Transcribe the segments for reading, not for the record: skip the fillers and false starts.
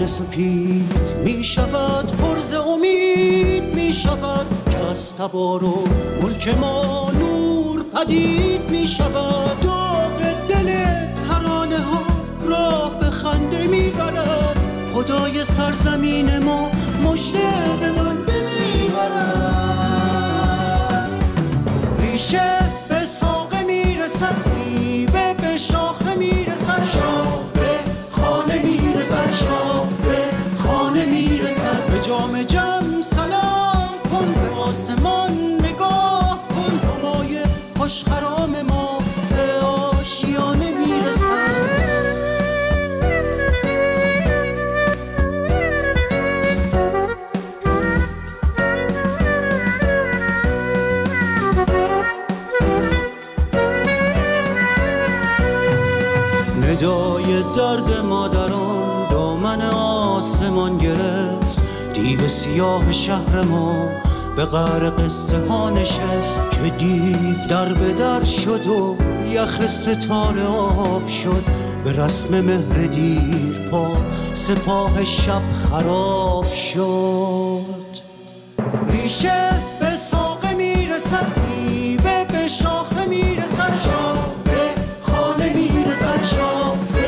آسمان سپید می شود، پر ز امید می شود که از تبار و ملک ما نور پدید می شود. داغ دل ترانه ها راه به خنده می برد، خدای سرزمین ما مژده به بنده می برد. ریشه به ساقه می رسد، میوه به شاخه می رسد، شاه به خانه می رسد، شاه به خانه می رسد. به جام جم سلام کن، به آسمان نگاه کن، همای خوش خرام ما به آشیانه می رسد. ندای درد مادران دامن آسمان گرفت، دیو سیاه شهر ما به قعر قصه ها نشست که دیو در به در شد و یخ ستاره آب شد. به رسم مهر دیر پا سپاه شب خراب شد. ریشه به ساقه می رسد، میوه به شاخه می رسد، شاه به خانه می رسد، شاه به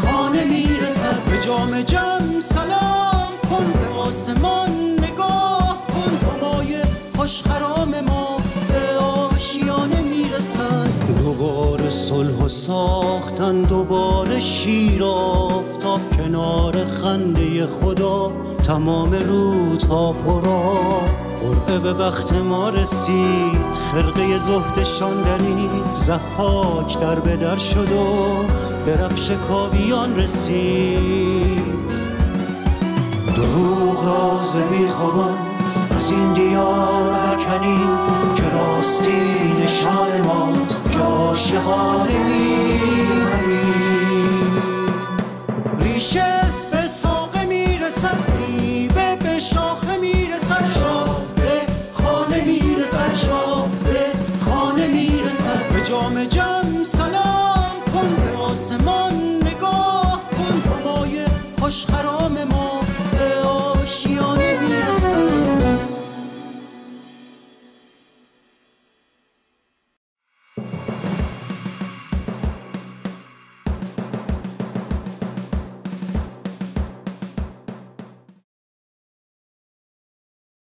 خانه می رسد. به جام جم سلام کن، به آسمان نگاه کن، همای خوش خرام ما به آشیانه می رسد. دوباره صلح ساختن، دوباره شیر آفتاب کنار خنده خدا، تمام رودها پرا. قرعه به بخت ما رسید، خرقه زهدشان درید، ضحاک در به در شد و درفش کاویان رسید. دروغ راز بیخوابان از این دیار برکنیم که راستی نشان ماست که عاشقانه می‌کنیم. ریشه به ساقه میرسد، میوه به شاخه میرسد، شاه به خانه میرسد، شاه به خانه میرسد. به جام جم سلام کن، به آسمان نگاه کن، همای خوش